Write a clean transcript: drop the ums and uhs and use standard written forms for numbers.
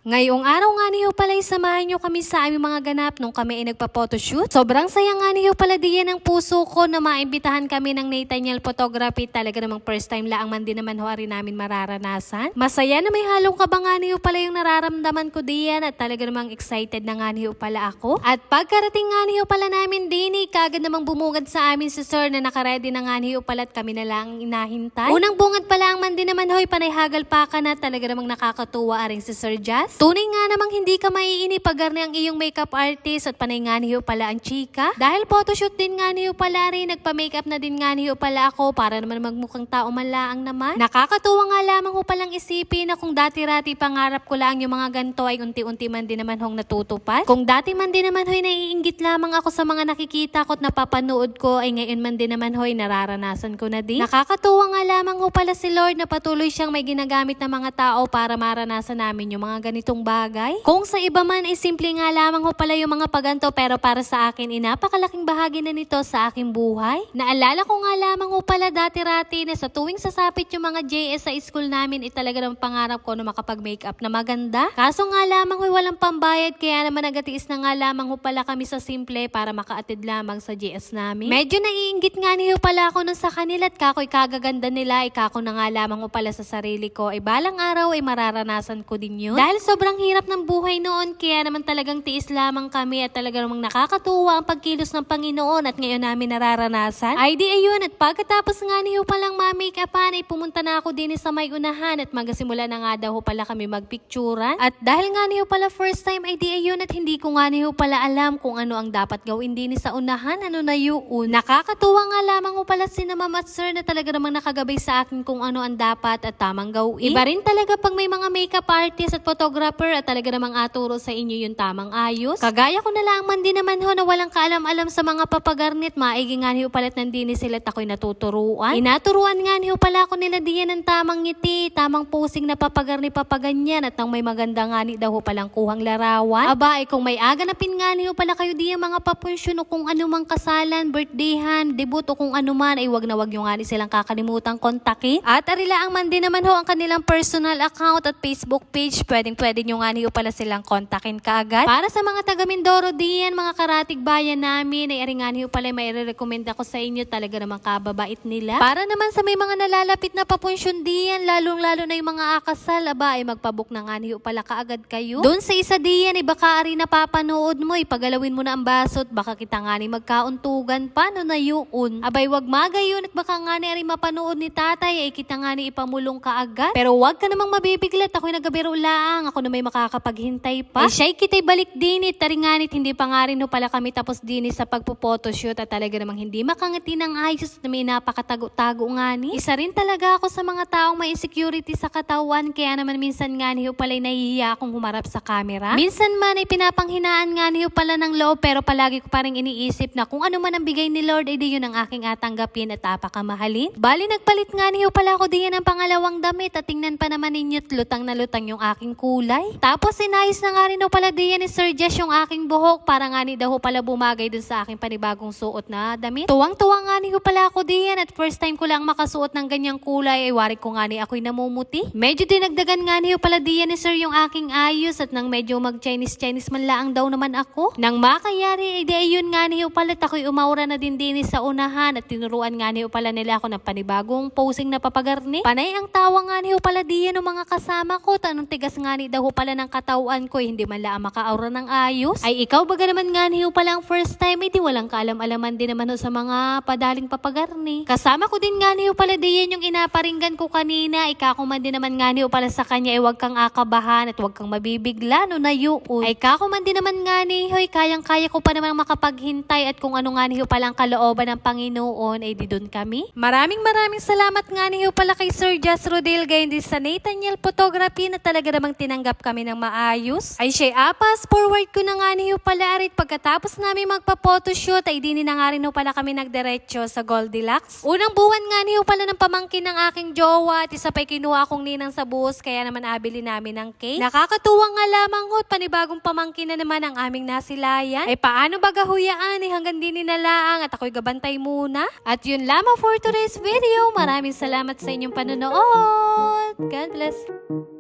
Ngayong araw nga niyo pala samahan niyo kami sa aming mga ganap nung kami ay nagpa-photoshoot. Sobrang saya nga niyo pala diyan ng puso ko na maimbitahan kami ng Nathaniel Photography. Talaga namang first time laang man din naman ho rin namin mararanasan. Masaya na may halong kabanga niyo pala yung nararamdaman ko diyan at talaga namang excited na nga niyo pala ako. At pagkarating nga niyo pala namin din, kagad namang bumungad sa amin si sir na nakaredy na nga niyo pala at kami na lang inahintay. Unang bungad pa lang man din naman hoy, panay hagal pa ka na, talaga namang nakakatuwa aring si Sir Jazz. Tunay nga namang hindi ka maiini pag ang iyong makeup artist at panay nga niyo pala ang chika. Dahil photoshoot din nga niyo pala rin, nagpa-makeup na din nga niyo pala ako para naman magmukhang tao man laang naman. Nakakatuwa nga lamang ho palang isipin na kung dati-rati pangarap ko lang yung mga ganito ay unti-unti man din naman hong natutupad. Kung dati man din naman ho'y naiinggit lamang ako sa mga nakikita ko at napapanood ko, ay ngayon man din naman ho'y nararanasan ko na din. Nakakatuwa nga lamang ho pala si Lord na patuloy siyang may ginagamit na mga tao para maranasan namin yung mga ganitong bagay. Kung sa iba man ay simple nga lamang ho pala yung mga paganto, pero para sa akin ay napakalaking bahagi na nito sa aking buhay. Naalala ko nga lamang ho pala dati-rati na sa tuwing sasapit yung mga JS sa school namin ay talaga ng pangarap ko na makapag-makeup na maganda. Kaso nga lamang ho'y walang pambayad, kaya naman nagatiis na nga lamang ho pala kami sa simple para makaatid lamang sa JS namin. Medyo naiinggit nga niyo pala ako nun sa kanila at kako'y kagaganda nila, kako na nga lamang ho pala sa sarili ko ay balang araw ay mararanasan ko din yun. Dahil sobrang hirap ng buhay noon, kaya naman talagang tiis lamang kami at talaga namang nakakatuwa ang pagkilos ng Panginoon at ngayon namin nararanasan. Ay di ayun, at pagkatapos nga niyo palang ma-makeupan ay pumunta na ako din sa may unahan at magasimula na nga daw ho pala kami magpicturan. At dahil nga niyo pala first time ay di ayun at hindi ko nga niyo pala alam kung ano ang dapat gawin din sa unahan, ano na yun. Nakakatuwa nga lamang ho pala si ma'am at sir na talaga namang nakagabay sa akin kung ano ang dapat at tamang gawin. Iba rin talaga pag may mga makeup artist at photographer at talaga namang aturo sa inyo yung tamang ayos. Kagaya ko na lang man din naman ho na walang kaalam-alam sa mga papagarnit, maigi nga niyo pala't nandini sila at ako'y natuturuan. Inaturuan nga niyo pala ako nila diyan ng tamang ngiti, tamang posing na papagarni papaganyan at nang may maganda nga ni daw ho palang kuhang larawan. Aba ay kung may aganapin nga niyo pala kayo diyan mga papunsyon o kung ano mang kasalan, birthdayhan, debut o kung ano man ay wag na wag yung nga ni silang kakalimutan kontakin. At arilaang man din naman ho ang kanilang personal account at Facebook page, pwede nyo nga niyo pala silang kontakin kaagad. Para sa mga taga Mindoro diyan, mga karatig bayan namin, ay ari nga niyo pala may i-recommend ako sa inyo, talaga namang kababait nila. Para naman sa may mga nalalapit na papunsyon diyan, lalong-lalo na yung mga akasal, aba ay magpabook na nga niyo pala kaagad kayo. Doon sa isa diyan, ay baka ari napapanood mo, ipagalawin mo na ang basot, baka kita nga ni magkauntugan, paano na yun? Abay wag magayon at baka nga ni ari mapanood ni tatay, ay kita nga ni ipamulong kaagad. Pero wag ka namang mabibiglat, ako'y nagabiro lang, ako na may makakapaghintay pa. Ay siya'y kita'y balik dinit, taringanit, hindi pa nga rin ho pala kami tapos dinit sa pagpo-photoshoot at talaga namang hindi makangiti ng ayos na may napakatago-tago nga ni. Isa rin talaga ako sa mga taong may insecurity sa katawan, kaya naman minsan nga ni ho pala'y nahihiya akong humarap sa camera. Minsan man ay pinapanghinaan nga ni ho pala ng loob, pero palagi ko pa rin iniisip na kung ano man ang bigay ni Lord ay di yun ang aking atanggapin at apakamahalin. Bali nagpalit nga ni ho pala ako diyan ng pangalawang damit at tingnan pa naman ninyo't lutang na lutang yung aking kulay. Tapos sinayos na nga rin ho pala diyan ni Sir Jess yung aking buhok para nga ni daw ho pala bumagay dun sa aking panibagong suot na damit. Tuwang-tuwa nga ni ho pala ako diyan at first time ko lang makasuot ng ganyang kulay ay wari ko nga ni ako'y namumuti. Medyo dinagdagan nga ni ho pala diyan ni Sir yung aking ayos at nang medyo mag-Chinese man laang daw naman ako. Nang makayari ay di ayun nga ni ho pala at ako'y umaura na din sa unahan at tinuruan nga ni ho pala nila ako ng panibagong posing na papagarni. Panay ang tawa nga ni ho pala diyan ng mga kasama ko, tanong tigas nga ni daw ho pala ng katawan ko, hindi man lang makaaura ng ayos. Ay ikaw baga naman nga ni ho pala ang first time, hindi walang kaalam-alaman din naman ho sa mga padaling papagarni. Kasama ko din nga ni ho pala diyan yung inaparinggan ko kanina, ikakuman din naman nga ni ho pala sa kanya ay wag kang akabahan at wag kang mabibigla no na yun. Ay kakuman din naman nga ni hoy, kayang-kaya ko pa naman makapaghintay at kung ano nga ni ho pala ang kalooban ng Panginoon ay di doon kami. Maraming salamat nga ni ho pala kay Sir Jazz Rodel gayon din sa Nathaniel Photography na talaga namang tinanggap kami ng maayos. Ay siya apas forward ko na nga ni ho pala arit pagkatapos namin magpa-photoshoot ay di na nga rin ho pala kami nagdiretso sa Goldilocks. Unang buwan nga ni ho pala ng pamangkin ng aking jowa at isa pa'y kinuha akong ninang sa bus, kaya naman abili namin ng cake. Nakakatuwa nga lamang ho, panibagong pamangkin na naman ang aming nasilayan. Ay paano ba gahuyaan hanggang din nalaang at ako'y gabantay muna. At yun lamang for today's video. Maraming salamat sa inyong panonood. God bless.